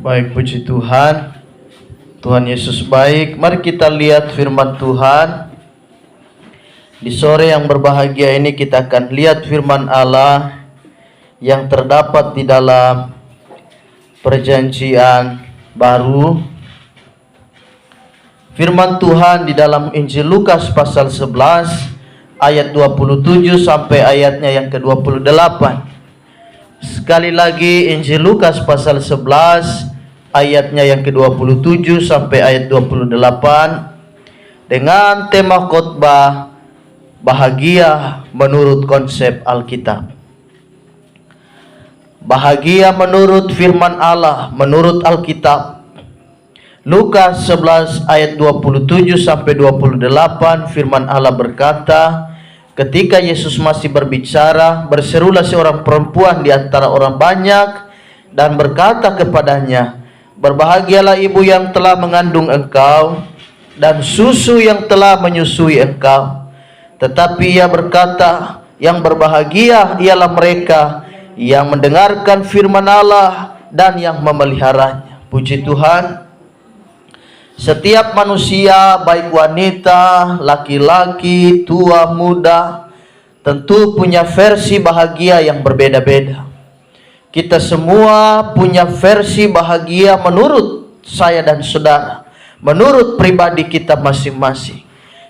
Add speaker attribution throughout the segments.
Speaker 1: Baik, puji Tuhan. Tuhan Yesus baik. Mari kita lihat firman Tuhan. Di sore yang berbahagia ini kita akan lihat firman Allah yang terdapat di dalam Perjanjian Baru. Firman Tuhan di dalam Injil Lukas pasal 11 ayat 27 sampai ayatnya yang ke-28. Sekali lagi Injil Lukas pasal 11 ayatnya yang ke-27 sampai ayat 28 dengan tema khotbah bahagia menurut konsep Alkitab. Bahagia menurut firman Allah, menurut Alkitab. Lukas 11 ayat 27 sampai 28 firman Allah berkata, ketika Yesus masih berbicara, berserulah seorang perempuan di antara orang banyak dan berkata kepadanya, berbahagialah ibu yang telah mengandung engkau dan susu yang telah menyusui engkau. Tetapi ia berkata, yang berbahagia ialah mereka yang mendengarkan firman Allah dan yang memeliharanya. Puji Tuhan. Setiap manusia, baik wanita, laki-laki, tua, muda, tentu punya versi bahagia yang berbeda-beda. Kita semua punya versi bahagia menurut saya dan saudara, menurut pribadi kita masing-masing.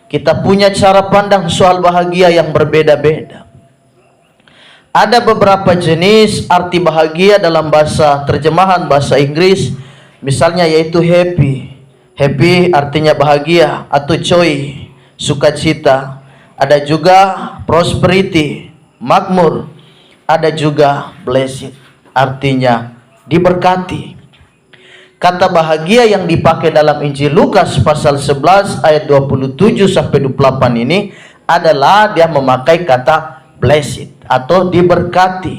Speaker 1: Kita punya cara pandang soal bahagia yang berbeda-beda. Ada beberapa jenis arti bahagia dalam bahasa terjemahan bahasa Inggris, misalnya yaitu happy. Happy artinya bahagia atau joy, sukacita. Ada juga prosperity, makmur. Ada juga blessed, artinya diberkati. Kata bahagia yang dipakai dalam Injil Lukas pasal 11 ayat 27 sampai 28 ini adalah dia memakai kata blessed atau diberkati.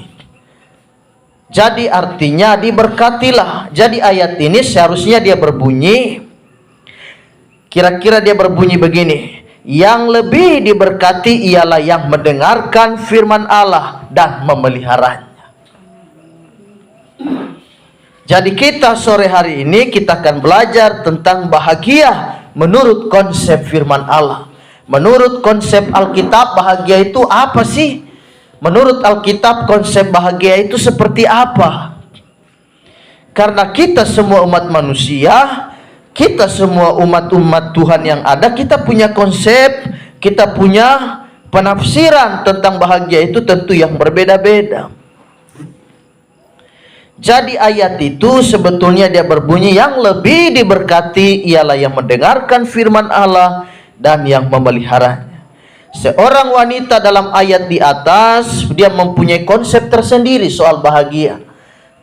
Speaker 1: Jadi artinya diberkatilah. Jadi ayat ini seharusnya dia berbunyi, kira-kira dia berbunyi begini, yang lebih diberkati ialah yang mendengarkan firman Allah dan memeliharanya. Jadi kita sore hari ini kita akan belajar tentang bahagia menurut konsep firman Allah. Menurut konsep Alkitab, bahagia itu apa sih? Menurut Alkitab, konsep bahagia itu seperti apa? Karena kita semua umat manusia, kita semua umat-umat Tuhan yang ada, kita punya konsep, kita punya penafsiran tentang bahagia itu tentu yang berbeda-beda. Jadi ayat itu sebetulnya dia berbunyi, yang lebih diberkati ialah yang mendengarkan firman Allah dan yang memeliharanya. Seorang wanita dalam ayat di atas, dia mempunyai konsep tersendiri soal bahagia.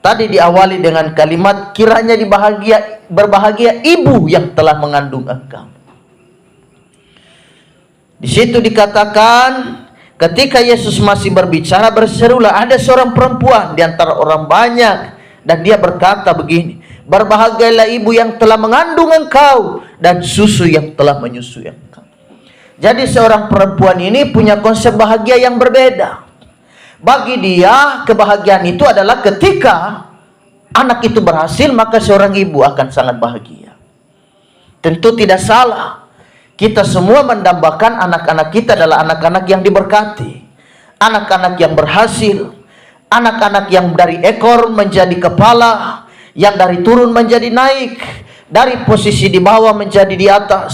Speaker 1: Tadi diawali dengan kalimat, kiranya berbahagia ibu yang telah mengandung engkau. Di situ dikatakan, ketika Yesus masih berbicara, berserulah ada seorang perempuan di antara orang banyak dan dia berkata begini, berbahagialah ibu yang telah mengandung engkau dan susu yang telah menyusui engkau. Jadi seorang perempuan ini punya konsep bahagia yang berbeda. Bagi dia, kebahagiaan itu adalah ketika anak itu berhasil, maka seorang ibu akan sangat bahagia. Tentu tidak salah. Kita semua mendambakan anak-anak kita adalah anak-anak yang diberkati. Anak-anak yang berhasil. Anak-anak yang dari ekor menjadi kepala. Yang dari turun menjadi naik. Dari posisi di bawah menjadi di atas.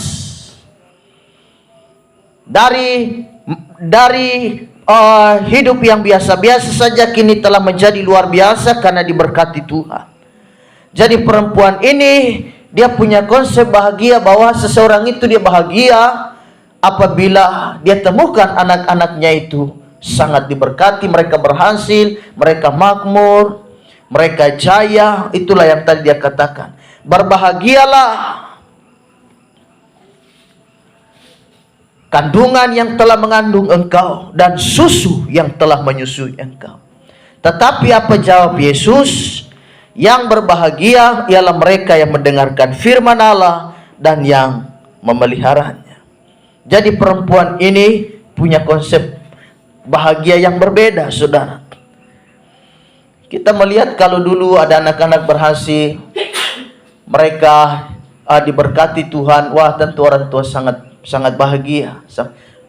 Speaker 1: Dari hidup yang biasa-biasa saja kini telah menjadi luar biasa karena diberkati Tuhan. Jadi perempuan ini dia punya konsep bahagia bahwa seseorang itu dia bahagia apabila dia temukan anak-anaknya itu sangat diberkati, mereka berhasil, mereka makmur, mereka jaya. Itulah yang tadi dia katakan, berbahagialah kandungan yang telah mengandung engkau dan susu yang telah menyusui engkau. Tetapi apa jawab Yesus? Yang berbahagia ialah mereka yang mendengarkan firman Allah dan yang memeliharanya. Jadi perempuan ini punya konsep bahagia yang berbeda, saudara. Kita melihat kalau dulu ada anak-anak berhasil, mereka diberkati Tuhan. Wah, tentu orang tua sangat bahagia.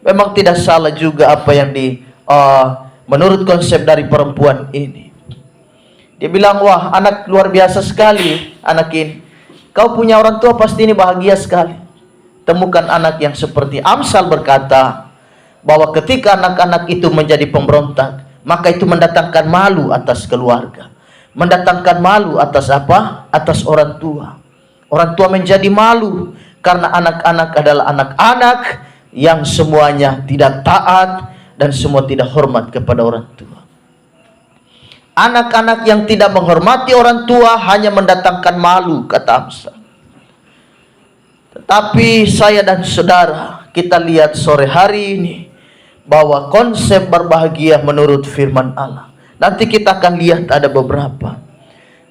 Speaker 1: Memang tidak salah juga apa yang menurut konsep dari perempuan ini. Dia bilang, wah, anak luar biasa sekali, anak ini. Kau punya orang tua pasti ini bahagia sekali. Temukan anak yang seperti Amsal berkata bahwa ketika anak-anak itu menjadi pemberontak, maka itu mendatangkan malu atas keluarga. Mendatangkan malu atas apa? Atas orang tua. Orang tua menjadi malu karena anak-anak adalah anak-anak yang semuanya tidak taat dan semua tidak hormat kepada orang tua. Anak-anak yang tidak menghormati orang tua hanya mendatangkan malu, kata Amsal. Tetapi saya dan saudara, kita lihat sore hari ini bahwa konsep berbahagia menurut firman Allah. Nanti kita akan lihat ada beberapa.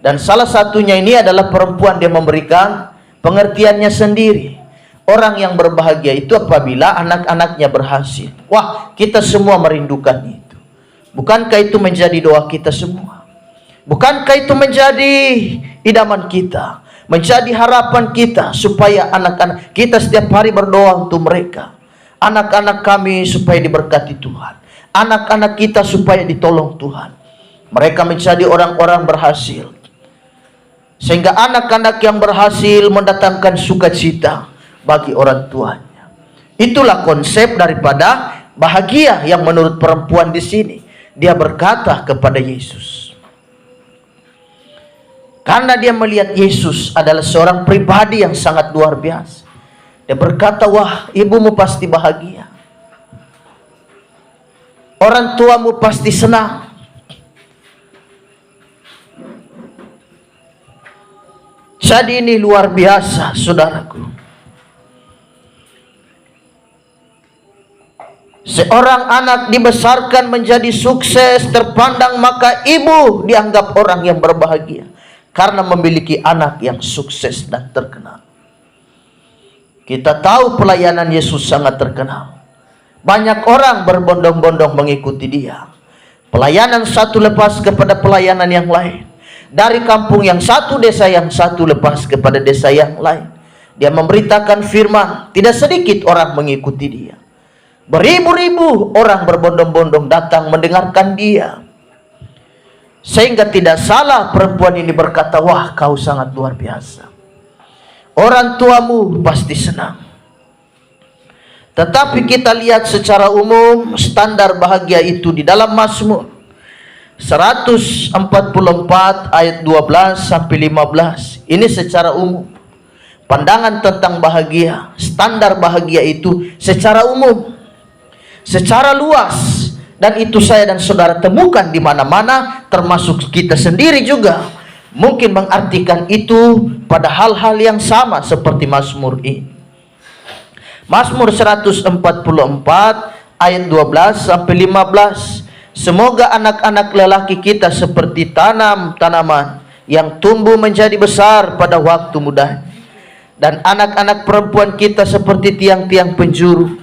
Speaker 1: Dan salah satunya ini adalah perempuan, dia memberikan pengertiannya sendiri. Orang yang berbahagia itu apabila anak-anaknya berhasil. Wah, kita semua merindukan itu. Bukankah itu menjadi doa kita semua? Bukankah itu menjadi idaman kita? Menjadi harapan kita supaya anak-anak kita setiap hari berdoa untuk mereka. Anak-anak kami supaya diberkati Tuhan. Anak-anak kita supaya ditolong Tuhan. Mereka menjadi orang-orang berhasil. Sehingga anak-anak yang berhasil mendatangkan sukacita bagi orang tuanya. Itulah konsep daripada bahagia yang menurut perempuan di sini. Dia berkata kepada Yesus. Karena dia melihat Yesus adalah seorang pribadi yang sangat luar biasa. Dia berkata, wah, ibumu pasti bahagia. Orang tuamu pasti senang. Jadi ini luar biasa, saudaraku. Seorang anak dibesarkan menjadi sukses, terpandang, maka ibu dianggap orang yang berbahagia karena memiliki anak yang sukses dan terkenal. Kita tahu pelayanan Yesus sangat terkenal. Banyak orang berbondong-bondong mengikuti dia. Pelayanan satu lepas kepada pelayanan yang lain. Dari kampung yang satu, desa yang satu lepas kepada desa yang lain. Dia memberitakan firman, tidak sedikit orang mengikuti dia. Beribu-ribu orang berbondong-bondong datang mendengarkan dia. Sehingga tidak salah perempuan ini berkata, wah, kau sangat luar biasa. Orang tuamu pasti senang. Tetapi kita lihat secara umum standar bahagia itu di dalam Mazmur 144 ayat 12 sampai 15. Ini secara umum. Pandangan tentang bahagia, standar bahagia itu secara umum, secara luas, dan itu saya dan saudara temukan di mana-mana, termasuk kita sendiri juga mungkin mengartikan itu pada hal-hal yang sama seperti Mazmur ini. Mazmur 144 ayat 12 sampai 15. Semoga anak-anak lelaki kita seperti tanaman yang tumbuh menjadi besar pada waktu muda, dan anak-anak perempuan kita seperti tiang-tiang penjuru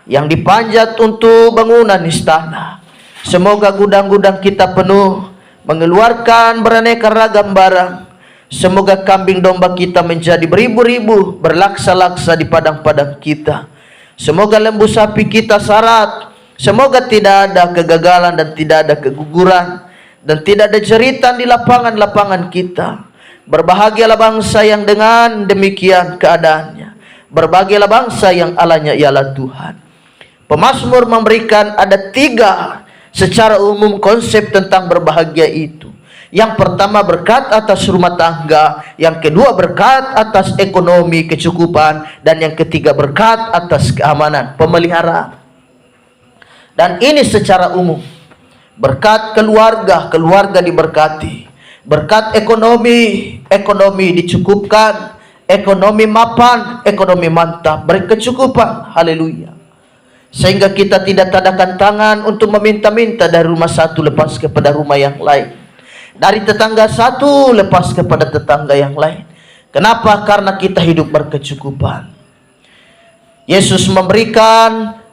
Speaker 1: yang dipanjat untuk bangunan istana. Semoga gudang-gudang kita penuh mengeluarkan beraneka ragam barang. Semoga kambing domba kita menjadi beribu-ribu, berlaksa-laksa di padang-padang kita. Semoga lembu sapi kita syarat. Semoga tidak ada kegagalan dan tidak ada keguguran, dan tidak ada jeritan di lapangan-lapangan kita. Berbahagialah bangsa yang dengan demikian keadaannya. Berbahagialah bangsa yang Allahnya ialah Tuhan. Pemazmur memberikan ada 3 secara umum konsep tentang berbahagia itu. Yang pertama berkat atas rumah tangga, yang kedua berkat atas ekonomi kecukupan, dan yang ketiga berkat atas keamanan, pemeliharaan. Dan ini secara umum. Berkat keluarga, keluarga diberkati. Berkat ekonomi, ekonomi dicukupkan. Ekonomi mapan, ekonomi mantap, berkecukupan. Haleluya. Sehingga kita tidak tadakan tangan untuk meminta-minta dari rumah satu lepas kepada rumah yang lain, dari tetangga satu lepas kepada tetangga yang lain. Kenapa? Karena kita hidup berkecukupan. Yesus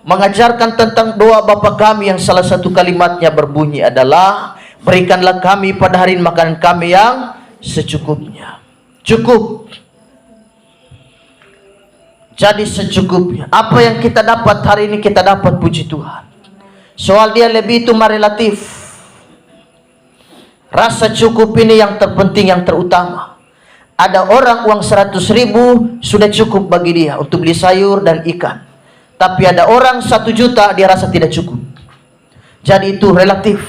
Speaker 1: mengajarkan tentang doa Bapa kami yang salah satu kalimatnya berbunyi adalah, berikanlah kami pada hari ini makanan kami yang secukupnya. cukup. Jadi secukupnya. Apa yang kita dapat hari ini, kita dapat, puji Tuhan. Soal dia lebih itu mah relatif. Rasa cukup ini yang terpenting, yang terutama. Ada orang uang 100.000 sudah cukup bagi dia untuk beli sayur dan ikan. Tapi ada orang 1 juta dia rasa tidak cukup. Jadi itu relatif.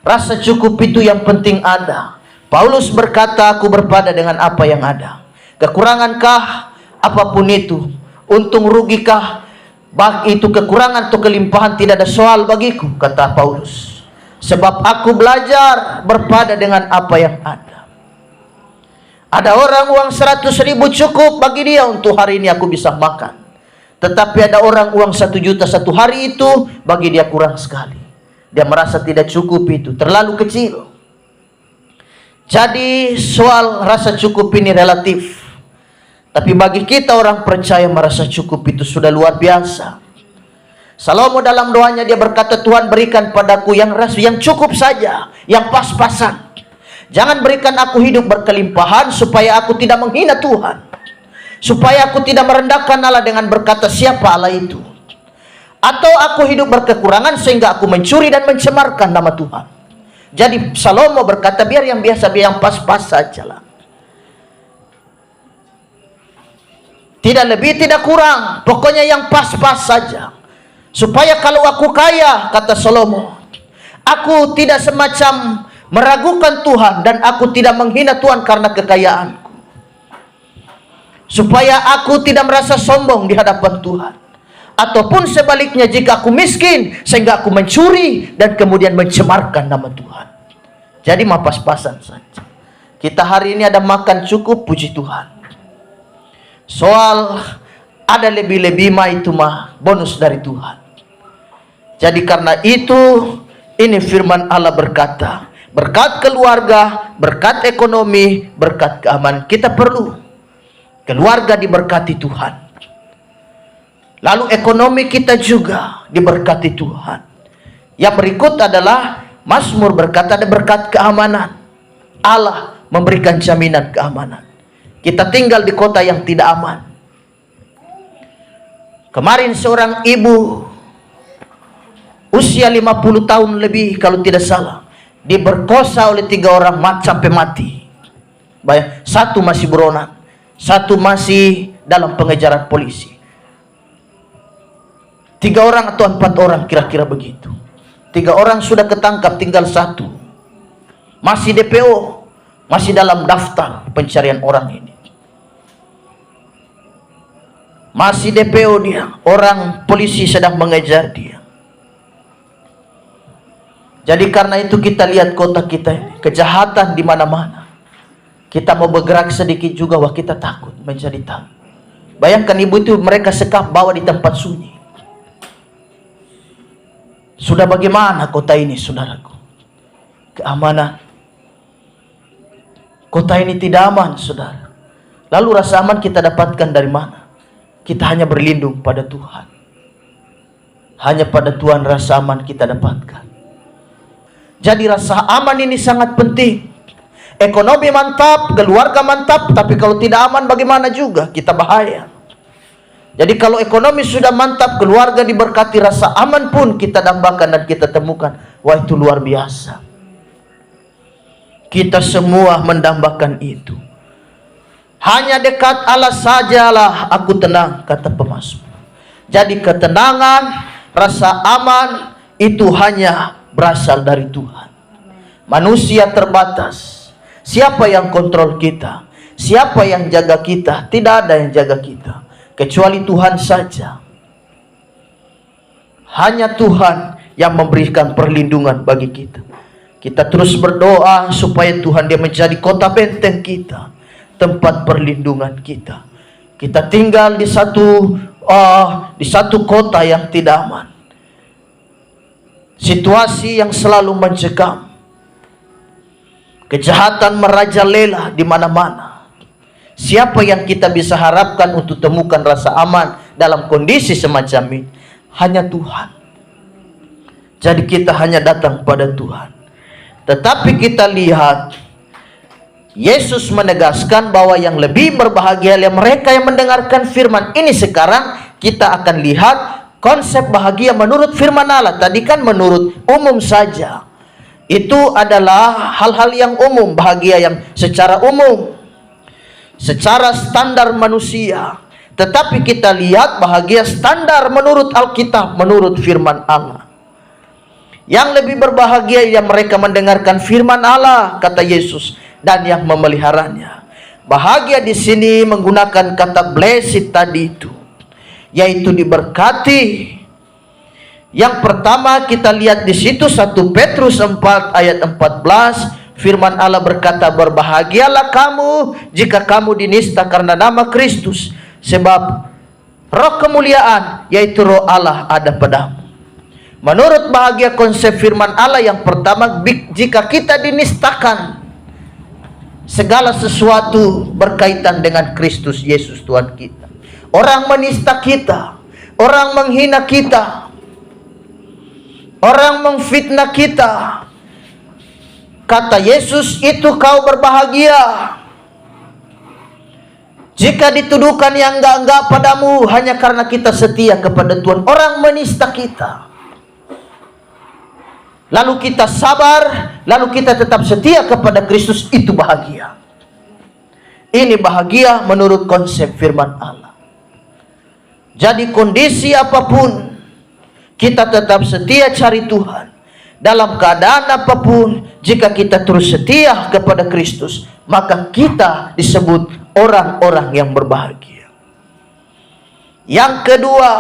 Speaker 1: Rasa cukup itu yang penting ada. Paulus berkata, aku berpada dengan apa yang ada. Kekurangankah? Apapun itu, untung rugikah, baik itu kekurangan atau kelimpahan, tidak ada soal bagiku, kata Paulus. Sebab aku belajar berpada dengan apa yang ada. Ada orang uang 100.000 cukup bagi dia untuk hari ini aku bisa makan. Tetapi ada orang uang 1 juta 1 hari itu bagi dia kurang sekali. Dia merasa tidak cukup, itu terlalu kecil. Jadi soal rasa cukup ini relatif. Tapi bagi kita orang percaya merasa cukup itu sudah luar biasa. Salomo dalam doanya dia berkata, Tuhan berikan padaku yang cukup saja, yang pas-pasan. Jangan berikan aku hidup berkelimpahan supaya aku tidak menghina Tuhan. Supaya aku tidak merendahkan Allah dengan berkata siapa Allah itu. Atau aku hidup berkekurangan sehingga aku mencuri dan mencemarkan nama Tuhan. Jadi Salomo berkata biar yang biasa, biar yang pas-pas sajalah. Tidak lebih, tidak kurang. Pokoknya yang pas-pas saja. Supaya kalau aku kaya, kata Salomo, aku tidak semacam meragukan Tuhan dan aku tidak menghina Tuhan karena kekayaanku. Supaya aku tidak merasa sombong di hadapan Tuhan. Ataupun sebaliknya, jika aku miskin sehingga aku mencuri dan kemudian mencemarkan nama Tuhan. Jadi mah pas-pasan saja. Kita hari ini ada makan cukup, puji Tuhan. Soal ada lebih-lebih mah itu mah bonus dari Tuhan. Jadi karena itu ini firman Allah berkata, berkat keluarga, berkat ekonomi, berkat keamanan, kita perlu keluarga diberkati Tuhan. Lalu ekonomi kita juga diberkati Tuhan. Yang berikut adalah Mazmur berkata ada berkat keamanan. Allah memberikan jaminan keamanan. Kita tinggal di kota yang tidak aman. Kemarin seorang ibu usia 50 tahun lebih kalau tidak salah, diperkosa oleh 3 orang sampai mati. Satu masih buronan, satu masih dalam pengejaran polisi. 3 orang atau 4 orang kira-kira begitu. 3 orang sudah ketangkap, tinggal 1 masih DPO, masih dalam daftar pencarian orang ini. Masih DPO dia, orang polisi sedang mengejar dia. Jadi karena itu kita lihat kota kita ini, kejahatan di mana-mana. Kita mau bergerak sedikit juga, wah kita takut, menjadi takut. Bayangkan ibu itu mereka sekap bawa di tempat sunyi. Sudah bagaimana kota ini, saudaraku? Keamanan. Kota ini tidak aman, saudara. Lalu rasa aman kita dapatkan dari mana? Kita hanya berlindung pada Tuhan. Hanya pada Tuhan rasa aman kita dapatkan. Jadi rasa aman ini sangat penting. Ekonomi mantap, keluarga mantap, tapi kalau tidak aman bagaimana juga? Kita bahaya. Jadi kalau ekonomi sudah mantap, keluarga diberkati, rasa aman pun kita dambakan dan kita temukan. Wah itu luar biasa. Kita semua mendambakan itu. Hanya dekat Allah sajalah aku tenang, kata pemazmur. Jadi ketenangan, rasa aman itu hanya berasal dari Tuhan. Manusia terbatas. Siapa yang kontrol kita? Siapa yang jaga kita? Tidak ada yang jaga kita kecuali Tuhan saja. Hanya Tuhan yang memberikan perlindungan bagi kita. Kita terus berdoa supaya Tuhan dia menjadi kota benteng kita, tempat perlindungan kita. Kita tinggal di satu kota yang tidak aman. Situasi yang selalu mencekam. Kejahatan merajalela di mana-mana. Siapa yang kita bisa harapkan untuk temukan rasa aman dalam kondisi semacam ini? Hanya Tuhan. Jadi kita hanya datang pada Tuhan. Tetapi kita lihat Yesus menegaskan bahwa yang lebih berbahagia adalah mereka yang mendengarkan firman ini. Sekarang kita akan lihat konsep bahagia menurut firman Allah. Tadi kan menurut umum saja. Itu adalah hal-hal yang umum, bahagia yang secara umum, secara standar manusia. Tetapi kita lihat bahagia standar menurut Alkitab, menurut firman Allah. Yang lebih berbahagia yang mereka mendengarkan firman Allah, kata Yesus, dan yang memeliharanya. Bahagia di sini menggunakan kata blessed tadi itu, yaitu diberkati. Yang pertama kita lihat di situ 1 Petrus 4 ayat 14, firman Allah berkata, berbahagialah kamu jika kamu dinista karena nama Kristus, sebab roh kemuliaan yaitu roh Allah ada padamu. Menurut bahagia konsep firman Allah yang pertama, jika kita dinistakan segala sesuatu berkaitan dengan Kristus Yesus Tuhan kita. Orang menista kita, orang menghina kita, orang memfitnah kita, kata Yesus, itu kau berbahagia jika dituduhkan yang enggak-enggak padamu hanya karena kita setia kepada Tuhan. Orang menista kita, lalu kita sabar, lalu kita tetap setia kepada Kristus, itu bahagia. Ini bahagia menurut konsep firman Allah. Jadi kondisi apapun, kita tetap setia cari Tuhan. Dalam keadaan apapun, jika kita terus setia kepada Kristus, maka kita disebut orang-orang yang berbahagia. Yang kedua,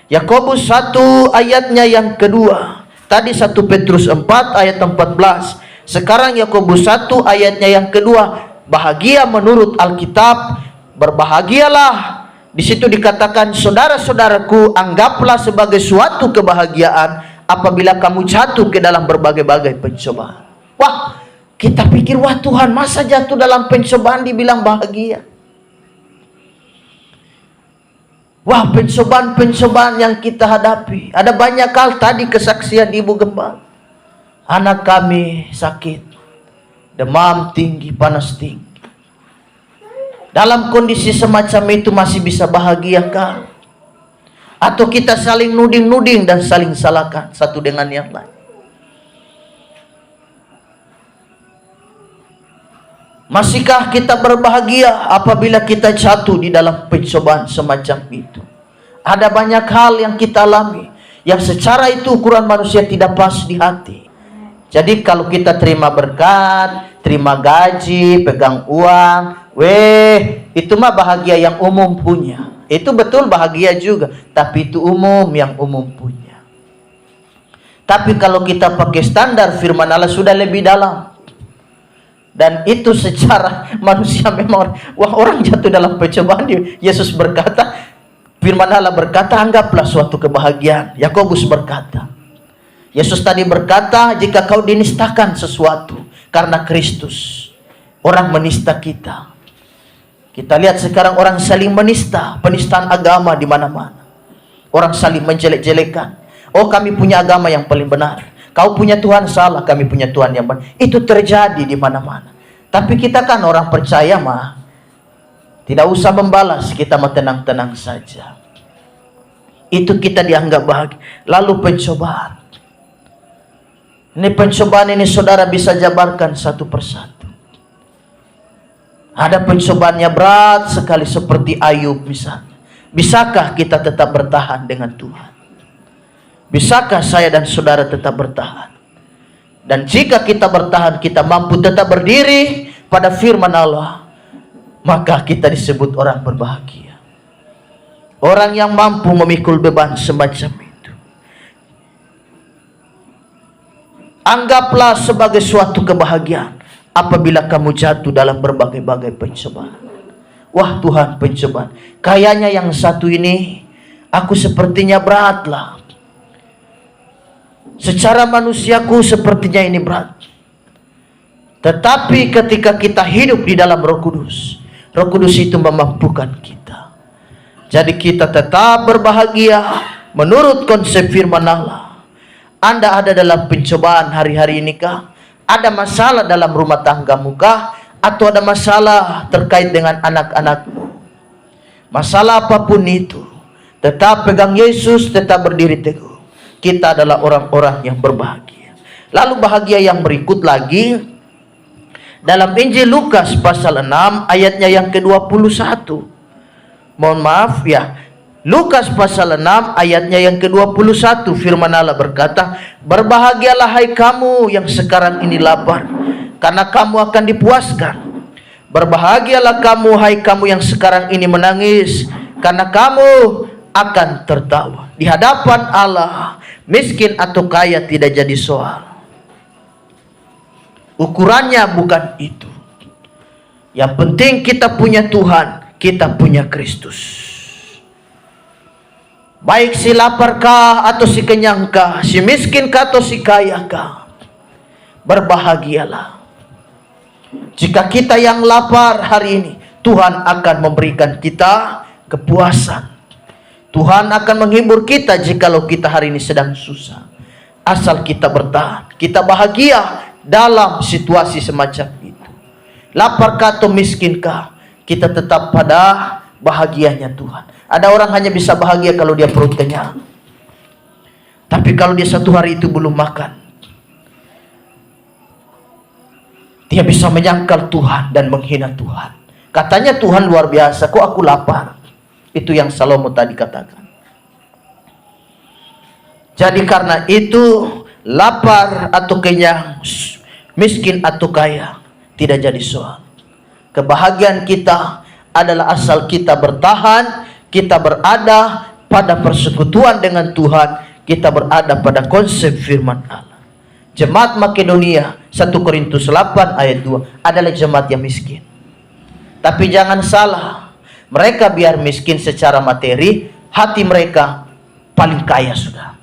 Speaker 1: Yakobus 1 ayatnya yang kedua. Tadi 1 Petrus 4 ayat 14. Sekarang Yakobus 1 ayatnya yang kedua. Bahagia menurut Alkitab, berbahagialah. Di situ dikatakan, saudara-saudaraku, anggaplah sebagai suatu kebahagiaan apabila kamu jatuh ke dalam berbagai-bagai pencobaan. Wah, kita pikir, wah Tuhan, masa jatuh dalam pencobaan dibilang bahagia? Wah, pencobaan-pencobaan yang kita hadapi. Ada banyak hal, tadi kesaksian Ibu Gembala. Anak kami sakit, demam tinggi, panas tinggi. Dalam kondisi semacam itu masih bisa bahagiakah? Atau kita saling nuding-nuding dan saling salahkan satu dengan yang lain? Masihkah kita berbahagia apabila kita jatuh di dalam pencobaan semacam itu? Ada banyak hal yang kita alami yang secara itu ukuran manusia tidak pas di hati. Jadi kalau kita terima berkat, terima gaji, pegang uang, itu mah bahagia yang umum punya. Itu betul bahagia juga, tapi itu umum, yang umum punya. Tapi kalau kita pakai standar firman Allah sudah lebih dalam. Dan itu secara manusia memang, wah, orang jatuh dalam pencobaan, Yesus berkata, firman Allah berkata, anggaplah suatu kebahagiaan. Yakobus berkata, Yesus tadi berkata, jika kau dinistakan sesuatu karena Kristus, orang menista kita. Kita lihat sekarang orang saling menista, penistaan agama di mana-mana. Orang saling menjelek-jelekan. Oh, kami punya agama yang paling benar. Kau punya Tuhan salah, kami punya Tuhan yang benar. Itu terjadi di mana-mana. Tapi kita kan orang percaya mah, tidak usah membalas, kita mah tenang-tenang saja. Itu kita dianggap bahagia. Lalu pencobaan. Ini pencobaan ini saudara bisa jabarkan satu persatu. Ada pencobaannya berat sekali seperti Ayub misalnya. Bisakah kita tetap bertahan dengan Tuhan? Bisakah saya dan saudara tetap bertahan? Dan jika kita bertahan, kita mampu tetap berdiri pada firman Allah, maka kita disebut orang berbahagia. Orang yang mampu memikul beban semacam itu. Anggaplah sebagai suatu kebahagiaan apabila kamu jatuh dalam berbagai-bagai pencobaan. Wah Tuhan, pencobaan. Kayaknya yang satu ini, aku sepertinya beratlah. Secara manusiaku sepertinya ini berat. Tetapi ketika kita hidup di dalam Roh Kudus, Roh Kudus itu memampukan kita. Jadi kita tetap berbahagia menurut konsep firman Allah. Anda ada dalam pencobaan hari-hari ini kah? Ada masalah dalam rumah tanggamu kah? Atau ada masalah terkait dengan anak-anakmu? Masalah apapun itu, tetap pegang Yesus, tetap berdiri teguh. Kita adalah orang-orang yang berbahagia. Lalu bahagia yang berikut lagi, dalam Injil Lukas pasal 6 ayatnya yang ke-21. Mohon maaf ya, Lukas pasal 6 ayatnya yang ke-21, firman Allah berkata, "Berbahagialah hai kamu yang sekarang ini lapar, karena kamu akan dipuaskan. Berbahagialah kamu hai kamu yang sekarang ini menangis, karena kamu akan tertawa." Di hadapan Allah, miskin atau kaya tidak jadi soal. Ukurannya bukan itu. Yang penting kita punya Tuhan, kita punya Kristus. Baik si laparkah atau si kenyangkah, si miskinkah atau si kayakah, berbahagialah. Jika kita yang lapar hari ini, Tuhan akan memberikan kita kepuasan. Tuhan akan menghibur kita jikalau kita hari ini sedang susah. Asal kita bertahan, kita bahagia dalam situasi semacam itu. Laparkah atau miskinkah, kita tetap pada bahagianya Tuhan. Ada orang hanya bisa bahagia kalau dia perut kenyang. Tapi kalau dia satu hari itu belum makan, dia bisa menyangkal Tuhan dan menghina Tuhan. Katanya Tuhan luar biasa, kok aku lapar? Itu yang Salomo tadi katakan. Jadi karena itu, lapar atau kenyang, miskin atau kaya, tidak jadi soal. Kebahagiaan kita adalah asal kita bertahan, kita berada pada persekutuan dengan Tuhan, kita berada pada konsep firman Allah. Jemaat Makedonia 1 Korintus 8 ayat 2 adalah jemaat yang miskin. Tapi jangan salah, mereka biar miskin secara materi, hati mereka paling kaya sudah.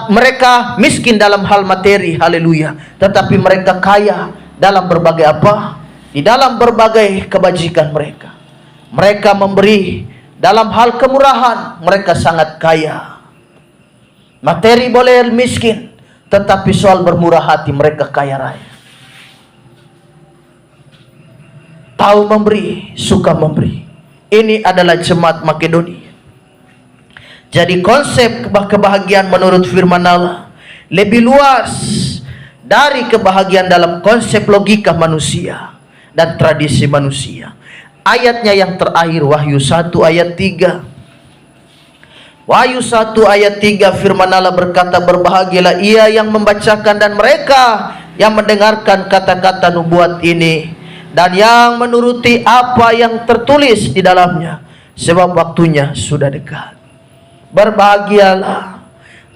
Speaker 1: Mereka miskin dalam hal materi, haleluya, tetapi mereka kaya dalam berbagai apa? Di dalam berbagai kebajikan mereka. Mereka memberi dalam hal kemurahan, mereka sangat kaya. Materi boleh miskin, tetapi soal bermurah hati mereka kaya raya. Tahu memberi, suka memberi. Ini adalah jemaat Makedonia. Jadi konsep kebahagiaan menurut firman Allah lebih luas dari kebahagiaan dalam konsep logika manusia dan tradisi manusia. Ayatnya yang terakhir, Wahyu 1 ayat 3. Wahyu 1 ayat 3, firman Allah berkata, "Berbahagialah ia yang membacakan dan mereka yang mendengarkan kata-kata nubuat ini, dan yang menuruti apa yang tertulis di dalamnya, sebab waktunya sudah dekat." Berbahagialah.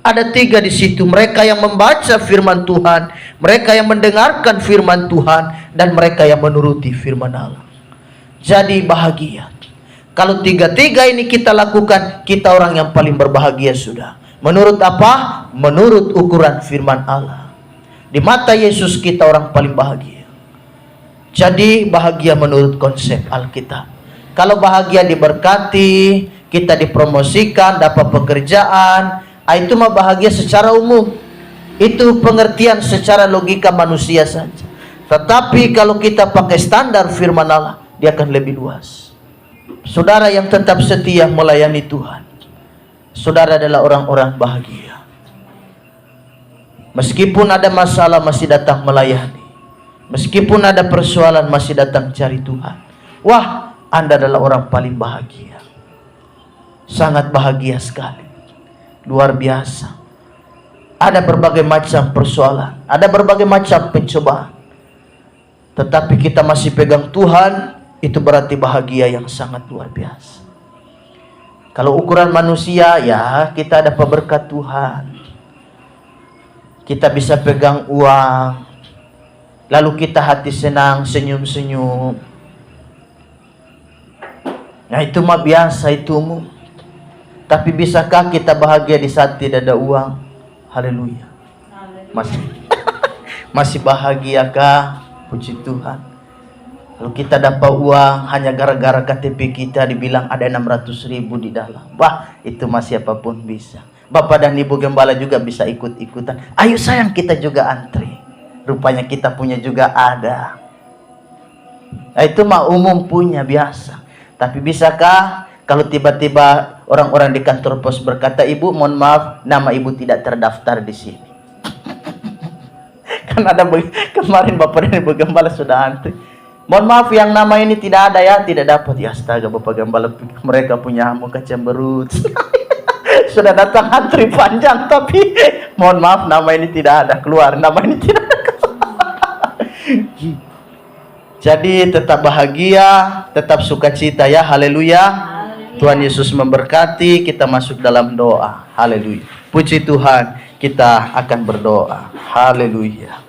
Speaker 1: Ada 3 di situ, mereka yang membaca firman Tuhan, mereka yang mendengarkan firman Tuhan, dan mereka yang menuruti firman Allah. Jadi bahagia. Kalau 3 ini kita lakukan, kita orang yang paling berbahagia sudah. Menurut apa? Menurut ukuran firman Allah. Di mata Yesus kita orang paling bahagia. Jadi bahagia menurut konsep Alkitab. Kalau bahagia diberkati, kita dipromosikan, dapat pekerjaan, itu mah bahagia secara umum. Itu pengertian secara logika manusia saja. Tetapi kalau kita pakai standar firman Allah, dia akan lebih luas. Saudara yang tetap setia melayani Tuhan, saudara adalah orang-orang bahagia. Meskipun ada masalah masih datang melayani, meskipun ada persoalan masih datang cari Tuhan. Wah, Anda adalah orang paling bahagia. Sangat bahagia sekali. Luar biasa. Ada berbagai macam persoalan, ada berbagai macam pencobaan, tetapi kita masih pegang Tuhan. Itu berarti bahagia yang sangat luar biasa. Kalau ukuran manusia, ya kita dapat berkat Tuhan. Kita bisa pegang uang, lalu kita hati senang, senyum-senyum. Nah itu mah biasa, itu umum. Tapi bisakah kita bahagia di saat tidak ada uang? Haleluya. Masih bahagiakah? Puji Tuhan. Kalau kita dapat uang hanya gara-gara KTP kita dibilang ada 600.000 di dalam. Wah, itu masih apapun bisa. Bapak dan Ibu Gembala juga bisa ikut-ikutan. Ayo sayang, kita juga antri. rupanya kita punya juga ada. Nah, itu mah umum punya biasa. Tapi bisakah kalau tiba-tiba orang-orang di kantor pos berkata, "Ibu, mohon maaf, nama ibu tidak terdaftar di sini." Kan ada kemarin Bapak dan Ibu Gembala sudah antri. "Mohon maaf, yang nama ini tidak ada ya, tidak dapat." Ya astaga, Bapak Gembala, mereka punya muka cemberut. Sudah datang antri panjang, tapi mohon maaf, nama ini tidak ada, keluar, nama ini tidak ada. Jadi tetap bahagia, tetap sukacita ya, haleluya. Tuhan Yesus memberkati. Kita masuk dalam doa, haleluya. Puji Tuhan, kita akan berdoa, haleluya.